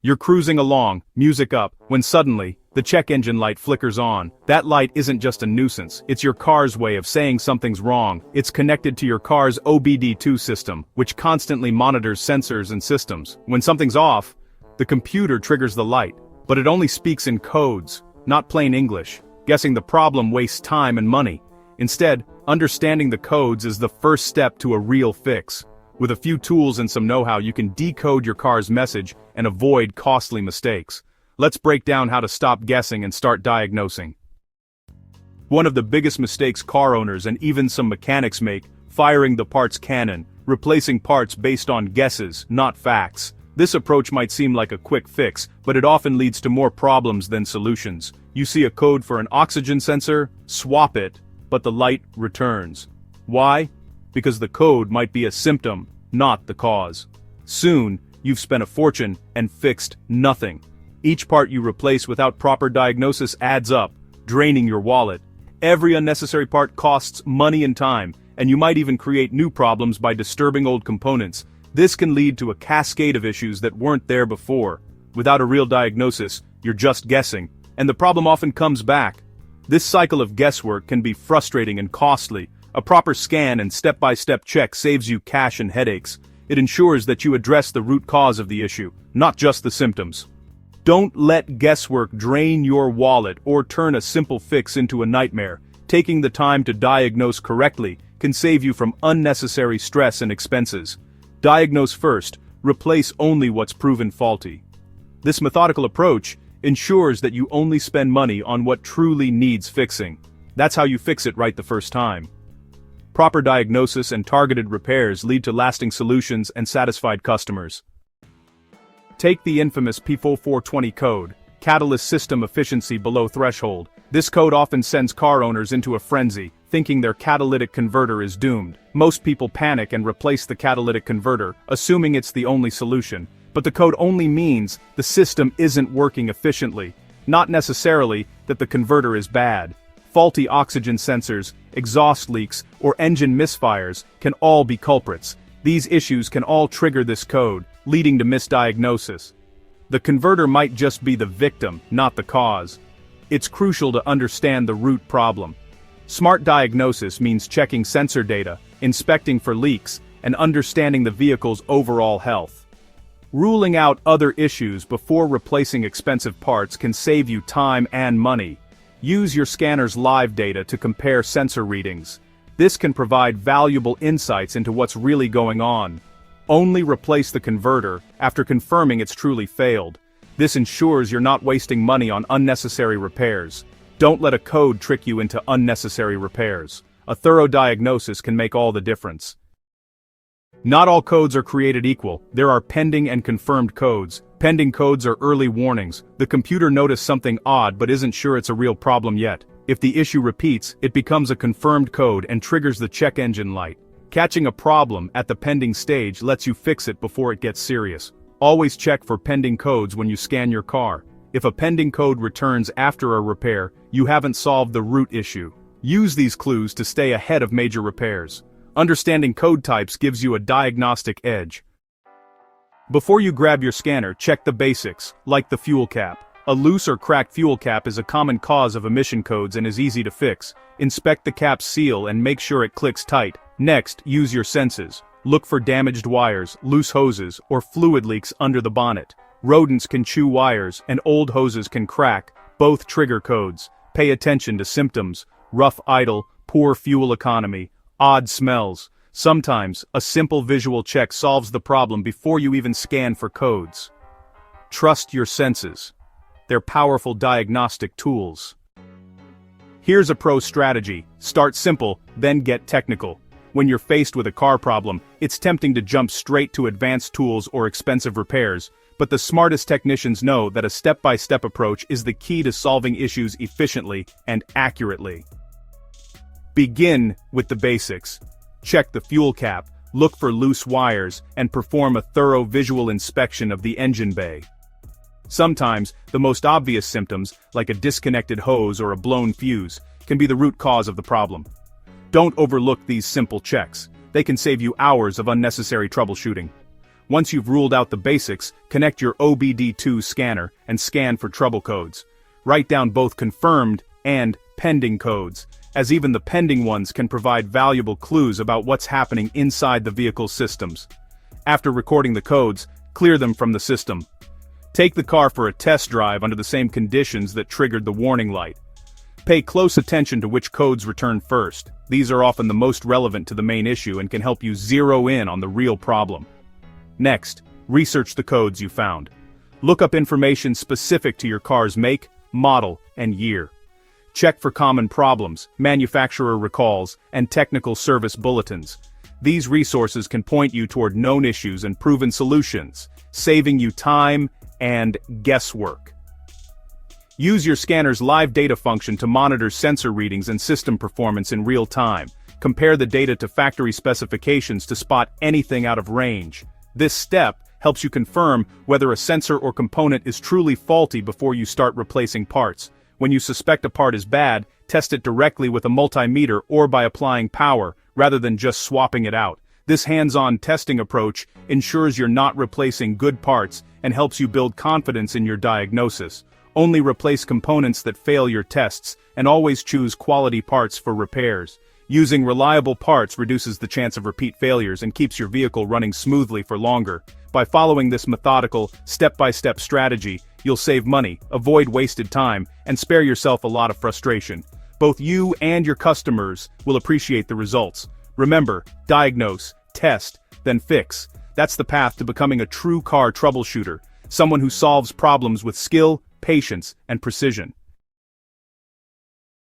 You're cruising along, music up, when suddenly, the check engine light flickers on. That light isn't just a nuisance, it's your car's way of saying something's wrong. It's connected to your car's OBD-II system, which constantly monitors sensors and systems. When something's off, the computer triggers the light, but it only speaks in codes, not plain English. Guessing the problem wastes time and money. Instead, understanding the codes is the first step to a real fix. With a few tools and some know-how, you can decode your car's message and avoid costly mistakes. Let's break down how to stop guessing and start diagnosing. One of the biggest mistakes car owners and even some mechanics make, firing the parts cannon, replacing parts based on guesses, not facts. This approach might seem like a quick fix, but it often leads to more problems than solutions. You see a code for an oxygen sensor, swap it, but the light returns. Why? Because the code might be a symptom, not the cause. Soon, you've spent a fortune and fixed nothing. Each part you replace without proper diagnosis adds up, draining your wallet. Every unnecessary part costs money and time, and you might even create new problems by disturbing old components. This can lead to a cascade of issues that weren't there before. Without a real diagnosis, you're just guessing, and the problem often comes back. This cycle of guesswork can be frustrating and costly. A proper scan and step-by-step check saves you cash and headaches. It ensures that you address the root cause of the issue, not just the symptoms. Don't let guesswork drain your wallet or turn a simple fix into a nightmare. Taking the time to diagnose correctly can save you from unnecessary stress and expenses. Diagnose first, replace only what's proven faulty. This methodical approach ensures that you only spend money on what truly needs fixing. That's how you fix it right the first time. Proper diagnosis and targeted repairs lead to lasting solutions and satisfied customers. Take the infamous P4420 code, Catalyst System Efficiency Below Threshold. This code often sends car owners into a frenzy, thinking their catalytic converter is doomed. Most people panic and replace the catalytic converter, assuming it's the only solution. But the code only means the system isn't working efficiently, not necessarily that the converter is bad. Faulty oxygen sensors, exhaust leaks, or engine misfires can all be culprits. These issues can all trigger this code, leading to misdiagnosis. The converter might just be the victim, not the cause. It's crucial to understand the root problem. Smart diagnosis means checking sensor data, inspecting for leaks, and understanding the vehicle's overall health. Ruling out other issues before replacing expensive parts can save you time and money. Use your scanner's live data to compare sensor readings. This can provide valuable insights into what's really going on. Only replace the converter after confirming it's truly failed. This ensures you're not wasting money on unnecessary repairs. Don't let a code trick you into unnecessary repairs. A thorough diagnosis can make all the difference. Not all codes are created equal. There are pending and confirmed codes. Pending codes are early warnings. The computer noticed something odd but isn't sure it's a real problem yet. If the issue repeats, it becomes a confirmed code and triggers the check engine light. Catching a problem at the pending stage lets you fix it before it gets serious. Always check for pending codes when you scan your car. If a pending code returns after a repair, you haven't solved the root issue. Use these clues to stay ahead of major repairs. Understanding code types gives you a diagnostic edge. Before you grab your scanner, check the basics, like the fuel cap. A loose or cracked fuel cap is a common cause of emission codes and is easy to fix. Inspect the cap's seal and make sure it clicks tight. Next, use your senses. Look for damaged wires, loose hoses, or fluid leaks under the bonnet. Rodents can chew wires, and old hoses can crack, both trigger codes. Pay attention to symptoms: rough idle, poor fuel economy, odd smells. Sometimes, a simple visual check solves the problem before you even scan for codes. Trust your senses. They're powerful diagnostic tools. Here's a pro strategy: start simple, then get technical. When you're faced with a car problem, it's tempting to jump straight to advanced tools or expensive repairs, but the smartest technicians know that a step-by-step approach is the key to solving issues efficiently and accurately. Begin with the basics. Check the fuel cap, look for loose wires, and perform a thorough visual inspection of the engine bay. Sometimes, the most obvious symptoms, like a disconnected hose or a blown fuse, can be the root cause of the problem. Don't overlook these simple checks. They can save you hours of unnecessary troubleshooting. Once you've ruled out the basics, connect your OBD-II scanner and scan for trouble codes. Write down both confirmed and pending codes, as even the pending ones can provide valuable clues about what's happening inside the vehicle's systems. After recording the codes, clear them from the system. Take the car for a test drive under the same conditions that triggered the warning light. Pay close attention to which codes return first. These are often the most relevant to the main issue and can help you zero in on the real problem. Next, research the codes you found. Look up information specific to your car's make, model, and year. Check for common problems, manufacturer recalls, and technical service bulletins. These resources can point you toward known issues and proven solutions, saving you time and guesswork. Use your scanner's live data function to monitor sensor readings and system performance in real time. Compare the data to factory specifications to spot anything out of range. This step helps you confirm whether a sensor or component is truly faulty before you start replacing parts. When you suspect a part is bad, test it directly with a multimeter or by applying power, rather than just swapping it out. This hands-on testing approach ensures you're not replacing good parts and helps you build confidence in your diagnosis. Only replace components that fail your tests, and always choose quality parts for repairs. Using reliable parts reduces the chance of repeat failures and keeps your vehicle running smoothly for longer. By following this methodical, step-by-step strategy, you'll save money, avoid wasted time, and spare yourself a lot of frustration. Both you and your customers will appreciate the results. Remember, diagnose, test, then fix. That's the path to becoming a true car troubleshooter, someone who solves problems with skill, patience, and precision.